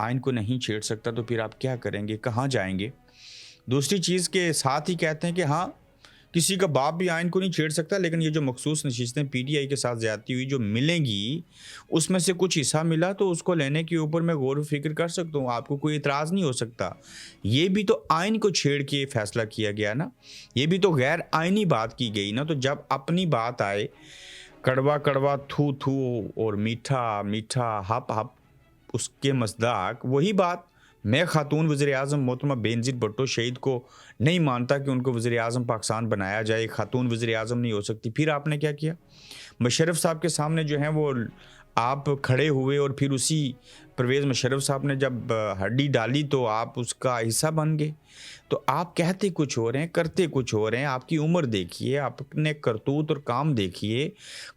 آئین کو نہیں چھیڑ سکتا تو پھر آپ کیا کریں گے, کہاں جائیں گے. دوسری چیز کے ساتھ ہی کہتے ہیں کہ ہاں کسی کا باپ بھی آئین کو نہیں چھیڑ سکتا, لیکن یہ جو مخصوص نشستیں پی ٹی آئی کے ساتھ زیادتی ہوئی جو ملیں گی, اس میں سے کچھ حصہ ملا تو اس کو لینے کے اوپر میں غور و فکر کر سکتا ہوں, آپ کو کوئی اعتراض نہیں ہو سکتا. یہ بھی تو آئین کو چھیڑ کے فیصلہ کیا گیا نا, یہ بھی تو غیر آئینی بات کی گئی نا. تو جب اپنی بات آئے, کڑوا کڑوا تھو تھو اور میٹھا میٹھا ہپ ہپ اس کے مصداق وہی بات. میں خاتون وزیر اعظم محترمہ بینظیر بھٹو شہید کو نہیں مانتا کہ ان کو وزیر اعظم پاکستان بنایا جائے, خاتون وزیر اعظم نہیں ہو سکتی. پھر آپ نے کیا کیا, مشرف صاحب کے سامنے جو ہیں وہ آپ کھڑے ہوئے اور پھر اسی پرویز مشرف صاحب نے جب ہڈی ڈالی تو آپ اس کا حصہ بن گئے. تو آپ کہتے کچھ ہو رہے ہیں, کرتے کچھ ہو رہے ہیں. آپ کی عمر دیکھیے, آپ اپنے کرتوت اور کام دیکھیے,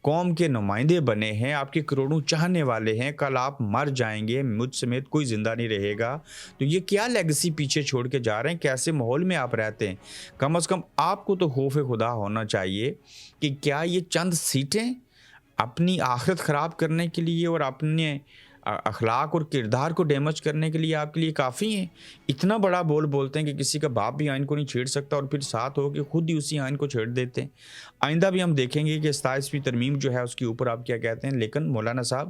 قوم کے نمائندے بنے ہیں, آپ کے کروڑوں چاہنے والے ہیں. کل آپ مر جائیں گے, مجھ سمیت کوئی زندہ نہیں رہے گا. تو یہ کیا لیگیسی پیچھے چھوڑ کے جا رہے ہیں, کیسے ماحول میں آپ رہتے ہیں. کم از کم آپ کو تو خوف خدا ہونا چاہیے کہ کیا یہ چند سیٹیں اپنی آخرت خراب کرنے کے لیے اور اپنے اخلاق اور کردار کو ڈیمیج کرنے کے لیے آپ کے لیے کافی ہیں. اتنا بڑا بول بولتے ہیں کہ کسی کا باپ بھی آئین کو نہیں چھیڑ سکتا, اور پھر ساتھ ہو کہ خود ہی اسی آئین کو چھیڑ دیتے ہیں. آئندہ بھی ہم دیکھیں گے کہ 27ویں ترمیم جو ہے اس کے اوپر آپ کیا کہتے ہیں. لیکن مولانا صاحب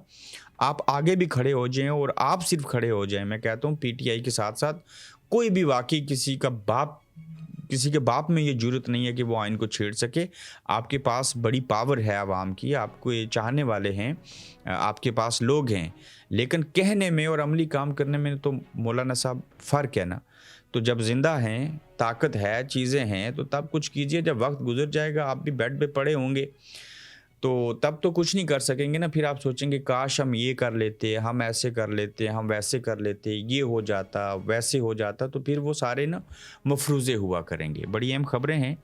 آپ آگے بھی کھڑے ہو جائیں, اور آپ صرف کھڑے ہو جائیں. میں کہتا ہوں پی ٹی آئی کے ساتھ ساتھ کوئی بھی واقعی کسی کے باپ میں یہ جرت نہیں ہے کہ وہ آئین کو چھیڑ سکے. آپ کے پاس بڑی پاور ہے عوام کی, آپ کو یہ چاہنے والے ہیں, آپ کے پاس لوگ ہیں, لیکن کہنے میں اور عملی کام کرنے میں تو مولانا صاحب فرق ہے نا. تو جب زندہ ہیں, طاقت ہے, چیزیں ہیں, تو تب کچھ کیجئے. جب وقت گزر جائے گا, آپ بھی بیڈ پہ پڑے ہوں گے, تو تب تو کچھ نہیں کر سکیں گے نا. پھر آپ سوچیں گے کاش ہم یہ کر لیتے, ہم ایسے کر لیتے, ہم ویسے کر لیتے, یہ ہو جاتا, ویسے ہو جاتا. تو پھر وہ سارے نا مفروضے ہوا کریں گے. بڑی اہم خبریں ہیں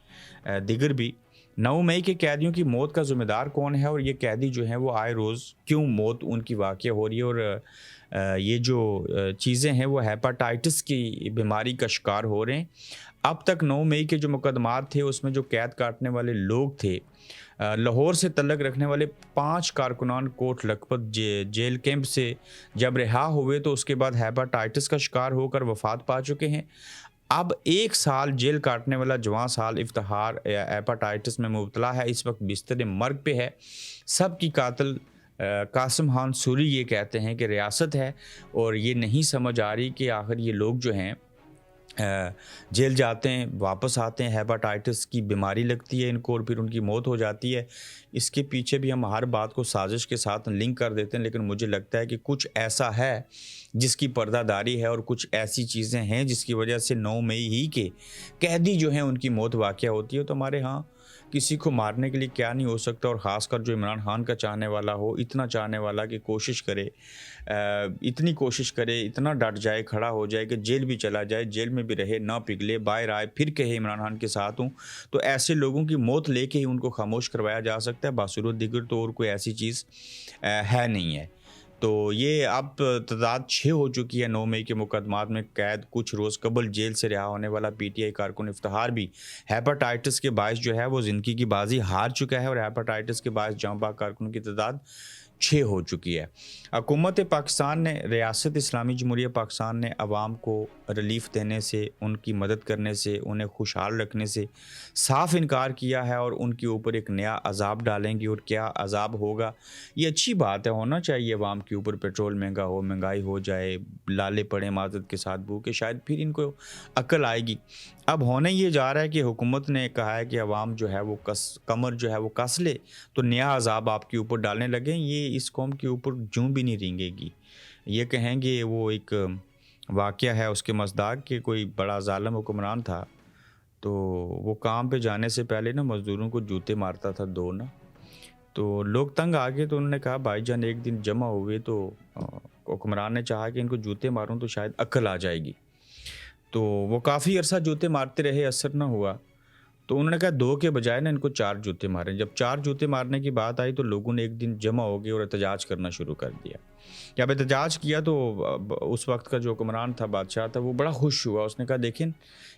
دیگر بھی. 9 مئی کے قیدیوں کی موت کا ذمہ دار کون ہے, اور یہ قیدی جو ہیں وہ آئے روز کیوں موت ان کی واقع ہو رہی ہے, اور یہ جو چیزیں ہیں وہ ہیپاٹائٹس کی بیماری کا شکار ہو رہے ہیں. اب تک 9 مئی کے جو مقدمات تھے اس میں جو قید کاٹنے والے لوگ تھے, لاہور سے تعلق رکھنے والے 5 کارکنان کوٹ لکھپت جیل کیمپ سے جب رہا ہوئے تو اس کے بعد ہیپاٹائٹس کا شکار ہو کر وفات پا چکے ہیں. اب 1 سال جیل کاٹنے والا جوان سال افتخار ہیپاٹائٹس میں مبتلا ہے, اس وقت بستر مرگ پہ ہے. سب کی قاتل قاسم خان سوری یہ کہتے ہیں کہ ریاست ہے, اور یہ نہیں سمجھ آ رہی کہ آخر یہ لوگ جو ہیں جیل جاتے ہیں, واپس آتے ہیں, ہیپاٹائٹس کی بیماری لگتی ہے ان کو, اور پھر ان کی موت ہو جاتی ہے. اس کے پیچھے بھی ہم ہر بات کو سازش کے ساتھ لنک کر دیتے ہیں, لیکن مجھے لگتا ہے کہ کچھ ایسا ہے جس کی پردہ داری ہے, اور کچھ ایسی چیزیں ہیں جس کی وجہ سے 9 مئی ہی کے قیدی جو ہیں ان کی موت واقع ہوتی ہے. تو ہمارے ہاں کسی کو مارنے کے لیے کیا نہیں ہو سکتا, اور خاص کر جو عمران خان کا چاہنے والا ہو, اتنا چاہنے والا کہ کوشش کرے, اتنی کوشش کرے, اتنا ڈٹ جائے, کھڑا ہو جائے کہ جیل بھی چلا جائے, جیل میں بھی رہے, نہ پگھلے, باہر آئے پھر کہے عمران خان کے ساتھ ہوں. تو ایسے لوگوں کی موت لے کے ہی ان کو خاموش کروایا جا سکتا ہے. باصورت دیگر تو اور کوئی ایسی چیز ہے نہیں ہے. تو یہ اب تعداد 6 ہو چکی ہے 9 مئی کے مقدمات میں قید. کچھ روز قبل جیل سے رہا ہونے والا پی ٹی آئی کارکن افتخار بھی ہیپاٹائٹس کے باعث جو ہے وہ زندگی کی بازی ہار چکا ہے, اور ہیپاٹائٹس کے باعث جاں بحق کارکنوں کی تعداد 6 ہو چکی ہے. حکومت پاکستان نے, ریاست اسلامی جمہوریہ پاکستان نے عوام کو ریلیف دینے سے, ان کی مدد کرنے سے, انہیں خوشحال رکھنے سے صاف انکار کیا ہے, اور ان کے اوپر ایک نیا عذاب ڈالیں گی. اور کیا عذاب ہوگا, یہ اچھی بات ہے, ہونا چاہیے عوام کے اوپر. پیٹرول مہنگا ہو, مہنگائی ہو جائے, لالے پڑے معذرت کے ساتھ بھوکے, شاید پھر ان کو عقل آئے گی. اب ہونے یہ جا رہا ہے کہ حکومت نے کہا ہے کہ عوام جو ہے وہ کمر جو ہے وہ کس لے, تو نیا عذاب آپ کے اوپر ڈالنے لگیں. یہ اس قوم کے اوپر جوں بھی نہیں رینگے گی. یہ کہیں گے وہ ایک واقعہ ہے اس کے مصداق کہ کوئی بڑا ظالم حکمران تھا, تو وہ کام پہ جانے سے پہلے نا مزدوروں کو جوتے مارتا تھا 2 نا. تو لوگ تنگ آ گئے, تو انہوں نے کہا بھائی جان ایک دن جمع ہوئے, تو حکمران نے چاہا کہ ان کو جوتے ماروں تو شاید عقل آ جائے گی. تو وہ کافی عرصہ جوتے مارتے رہے, اثر نہ ہوا. تو انہوں نے کہا 2 کے بجائے نا ان کو 4 جوتے ماریں. جب 4 جوتے مارنے کی بات آئی تو لوگوں نے ایک دن جمع ہو گئے اور احتجاج کرنا شروع کر دیا. جب احتجاج کیا تو اس وقت کا جو حکمران تھا, بادشاہ تھا, وہ بڑا خوش ہوا. اس نے کہا دیکھیں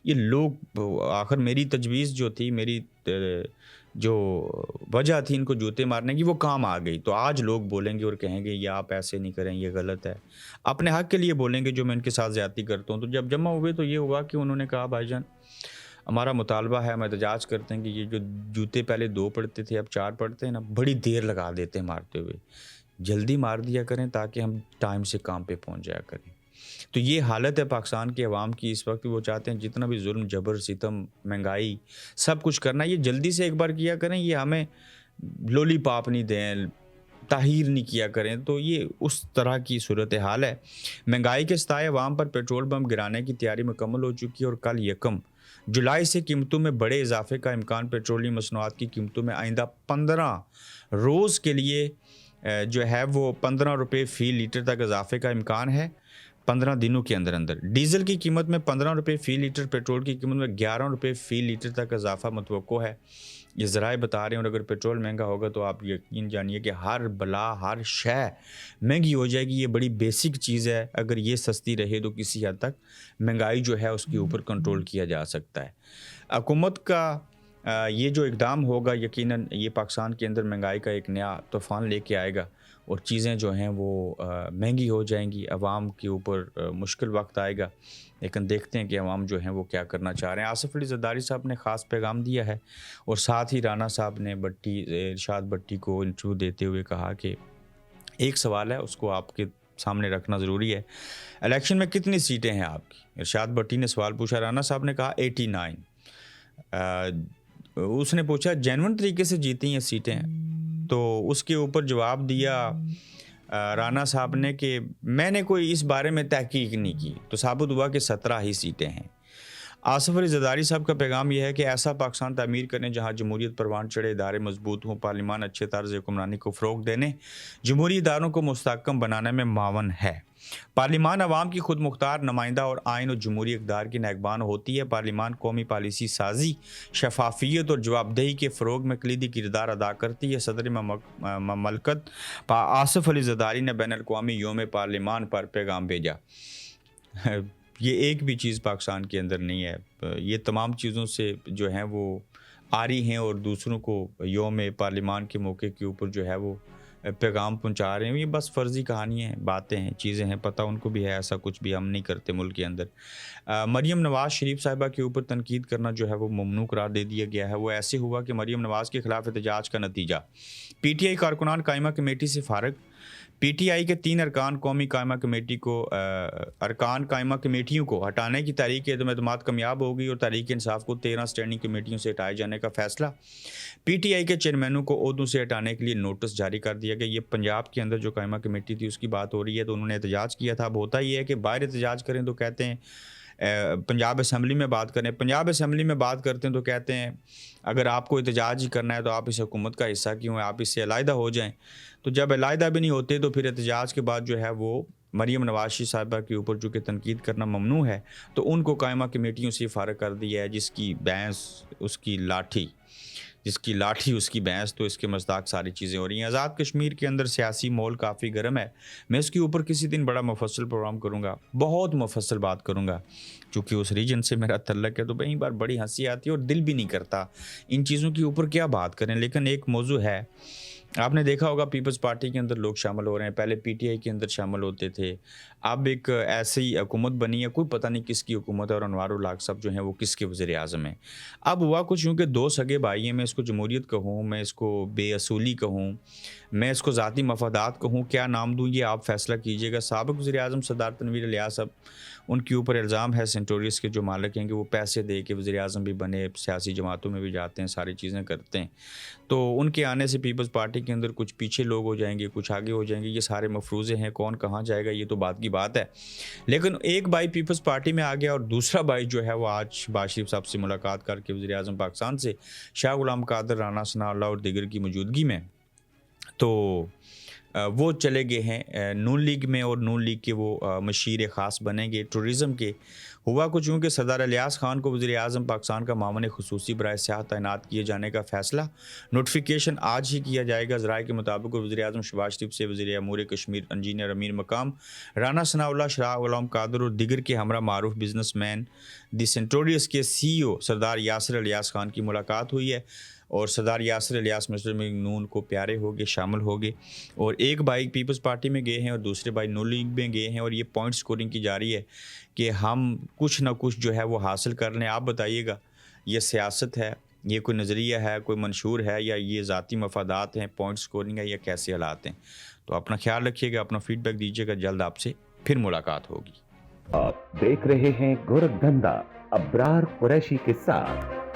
یہ لوگ, آخر میری تجویز جو تھی, میری جو وجہ تھی ان کو جوتے مارنے کی وہ کام آ گئی. تو آج لوگ بولیں گے اور کہیں گے یہ آپ ایسے نہیں کریں، یہ غلط ہے. اپنے حق کے لیے بولیں گے جو میں ان کے ساتھ زیادتی کرتا ہوں. تو جب جمع ہوئے تو یہ ہوا کہ انہوں نے کہا بھائی جان ہمارا مطالبہ ہے، ہم احتجاج کرتے ہیں کہ یہ جو جوتے پہلے 2 پڑتے تھے اب 4 پڑتے ہیں نا، بڑی دیر لگا دیتے ہیں مارتے ہوئے. جلدی مار دیا کریں تاکہ ہم ٹائم سے کام پہ پہنچ جایا کریں. تو یہ حالت ہے پاکستان کے عوام کی اس وقت. وہ چاہتے ہیں جتنا بھی ظلم جبر ستم مہنگائی سب کچھ کرنا یہ جلدی سے ایک بار کیا کریں. یہ ہمیں لولی پاپ نہیں دیں، تاہیر نہیں کیا کریں. تو یہ اس طرح کی صورتحال ہے. مہنگائی کے ستائے عوام پر پیٹرول بم گرانے کی تیاری مکمل ہو چکی ہے اور کل 1 جولائی سے قیمتوں میں بڑے اضافے کا امکان. پیٹرولیم مصنوعات کی قیمتوں میں آئندہ 15 روز کے لیے جو ہے وہ 15 روپے فی لیٹر تک اضافے کا امکان ہے 15 دنوں کے اندر اندر. ڈیزل کی قیمت میں 15 روپے فی لیٹر، پیٹرول کی قیمت میں 11 روپے فی لیٹر تک اضافہ متوقع ہے. یہ ذرائع بتا رہے ہیں. اور اگر پیٹرول مہنگا ہوگا تو آپ یقین جانیے کہ ہر بلا ہر شے مہنگی ہو جائے گی. یہ بڑی بیسک چیز ہے. اگر یہ سستی رہے تو کسی حد تک مہنگائی جو ہے اس کے اوپر کنٹرول کیا جا سکتا ہے. حکومت کا یہ جو اقدام ہوگا یقیناً یہ پاکستان کے اندر مہنگائی کا ایک نیا طوفان لے کے آئے گا اور چیزیں جو ہیں وہ مہنگی ہو جائیں گی. عوام کے اوپر مشکل وقت آئے گا. لیکن دیکھتے ہیں کہ عوام جو ہیں وہ کیا کرنا چاہ رہے ہیں. آصف علی زرداری صاحب نے خاص پیغام دیا ہے اور ساتھ ہی رانا صاحب نے ارشاد بٹی کو انٹرویو دیتے ہوئے کہا کہ ایک سوال ہے اس کو آپ کے سامنے رکھنا ضروری ہے. الیکشن میں کتنی سیٹیں ہیں آپ کی؟ ارشاد بٹی نے سوال پوچھا. رانا صاحب نے کہا 89. اس نے پوچھا جینون طریقے سے جیتی ہیں سیٹیں؟ تو اس کے اوپر جواب دیا رانا صاحب نے کہ میں نے کوئی اس بارے میں تحقیق نہیں کی. تو ثابت ہوا کہ 17 ہی سیٹیں ہیں. آصف علی زرداری صاحب کا پیغام یہ ہے کہ ایسا پاکستان تعمیر کرنے جہاں جمہوریت پروان چڑھے، ادارے مضبوط ہوں، پارلیمان اچھے طرز حکمرانی کو فروغ دینے، جمہوری اداروں کو مستحکم بنانے میں معاون ہے. پارلیمان عوام کی خود مختار نمائندہ اور آئین اور جمہوری اقدار کی نگہبان ہوتی ہے. پارلیمان قومی پالیسی سازی، شفافیت اور جواب دہی کے فروغ میں کلیدی کردار ادا کرتی ہے. صدر مملکت آصف علی زرداری نے بین الاقوامی یوم پارلیمان پر پیغام بھیجا. یہ ایک بھی چیز پاکستان کے اندر نہیں ہے. یہ تمام چیزوں سے جو ہیں وہ آ رہی ہیں اور دوسروں کو یوم پارلیمان کے موقع کے اوپر جو ہے وہ پیغام پہنچا رہے ہیں. یہ بس فرضی کہانیاں ہیں، باتیں ہیں، چیزیں ہیں، پتہ ان کو بھی ہے ایسا کچھ بھی ہم نہیں کرتے ملک کے اندر. مریم نواز شریف صاحبہ کے اوپر تنقید کرنا جو ہے وہ ممنوع قرار دے دیا گیا ہے. وہ ایسے ہوا کہ مریم نواز کے خلاف احتجاج کا نتیجہ پی ٹی آئی کارکنان قائمہ کمیٹی سے فارغ. پی ٹی آئی کے 3 ارکان قومی قائمہ کمیٹی کو ارکان قائمہ کمیٹیوں کو ہٹانے کی تحریک عدم اعتماد کامیاب ہو گئی اور تحریک انصاف کو 13 اسٹینڈنگ کمیٹیوں سے ہٹائے جانے کا فیصلہ. پی ٹی آئی کے چیئرمینوں کو عہدوں سے ہٹانے کے لیے نوٹس جاری کر دیا گیا. یہ پنجاب کے اندر جو قائمہ کمیٹی تھی اس کی بات ہو رہی ہے. تو انہوں نے احتجاج کیا تھا. اب ہوتا یہ ہے کہ باہر احتجاج کریں تو کہتے ہیں پنجاب اسمبلی میں بات کریں. پنجاب اسمبلی میں بات کرتے ہیں تو کہتے ہیں اگر آپ کو احتجاج ہی کرنا ہے تو آپ اس حکومت کا حصہ کیوں ہیں، آپ اس سے علیحدہ ہو جائیں. تو جب علیحدہ بھی نہیں ہوتے تو پھر احتجاج کے بعد جو ہے وہ مریم نواز شریف صاحبہ کے اوپر جو کہ تنقید کرنا ممنوع ہے تو ان کو قائمہ کمیٹیوں سے فارغ کر دیا ہے. جس کی بھینس اس کی لاٹھی، جس کی لاٹھی اس کی بھینس. تو اس کے مصداق ساری چیزیں ہو رہی ہیں. آزاد کشمیر کے اندر سیاسی ماحول کافی گرم ہے. میں اس کے اوپر کسی دن بڑا مفصل پروگرام کروں گا، بہت مفصل بات کروں گا چونکہ اس ریجن سے میرا تعلق ہے. تو کئی بار بڑی ہنسی آتی ہے اور دل بھی نہیں کرتا ان چیزوں کے اوپر کیا بات کریں. لیکن ایک موضوع ہے، آپ نے دیکھا ہوگا پیپلز پارٹی کے اندر لوگ شامل ہو رہے ہیں. پہلے پی ٹی آئی کے اندر شامل ہوتے تھے. اب ایک ایسی حکومت بنی ہے، کوئی پتہ نہیں کس کی حکومت ہے اور انوار الحق صاحب جو ہیں وہ کس کے وزیر اعظم ہیں. اب ہوا کچھ یوں کہ 2 سگے بھائی ہیں. میں اس کو جمہوریت کہوں، میں اس کو بے اصولی کہوں، میں اس کو ذاتی مفادات کہوں، کیا نام دوں یہ آپ فیصلہ کیجیے گا. سابق وزیر اعظم سردار تنویر الیاس صاحب، ان کے اوپر الزام ہے سینٹوریس کے جو مالک ہیں کہ وہ پیسے دے کے وزیر اعظم بھی بنے، سیاسی جماعتوں میں بھی جاتے ہیں، ساری چیزیں کرتے ہیں. تو ان کے آنے سے پیپلز پارٹی کے اندر کچھ پیچھے لوگ ہو جائیں گے، کچھ آگے ہو جائیں گے. یہ سارے مفروضے ہیں، کون کہاں جائے گا یہ تو بات کی بات ہے. لیکن ایک بھائی پیپلز پارٹی میں آ گیا اور دوسرا بھائی جو ہے وہ آج شہباز شریف صاحب سے ملاقات کر کے وزیر اعظم پاکستان سے شاہ غلام قادر، رانا ثناء اللہ اور دیگر کی موجودگی میں تو وہ چلے گئے ہیں نون لیگ میں. اور نون لیگ کے وہ مشیر خاص بنیں گے ٹورزم کے. ہوا کچھ یوں کہ سردار الیاس خان کو وزیر اعظم پاکستان کا معاون خصوصی برائے سیاحت تعینات کیے جانے کا فیصلہ. نوٹیفیکیشن آج ہی کیا جائے گا. ذرائع کے مطابق وزیر اعظم شہباز شریف سے وزیر امور کشمیر انجینئر امیر مقام رانا ثناء اللہ، شاہ غلام قادر اور دیگر کے ہمراہ معروف بزنس مین دی سینٹوریس کے سی او سردار یاسر الیاس خان کی ملاقات ہوئی ہے. اور سردار یاسر الیاس مسلم لیگ نون کو پیارے ہو گئے، شامل ہو گئے، اور ایک بھائی پیپلز پارٹی میں گئے ہیں اور دوسرے بھائی نون لیگ میں گئے ہیں، اور یہ پوائنٹ سکورنگ کی جا رہی ہے کہ ہم کچھ نہ کچھ جو ہے وہ حاصل کر لیں۔ آپ بتائیے گا یہ سیاست ہے، یہ کوئی نظریہ ہے، کوئی منشور ہے، یا یہ ذاتی مفادات ہیں، پوائنٹ سکورنگ ہے، یا کیسے حالات ہیں؟ تو اپنا خیال رکھیے گا، اپنا فیڈ بیک دیجیے گا، جلد آپ سے پھر ملاقات ہوگی۔ آپ دیکھ رہے ہیں گورکھ دھندا ابرار قریشی کے ساتھ۔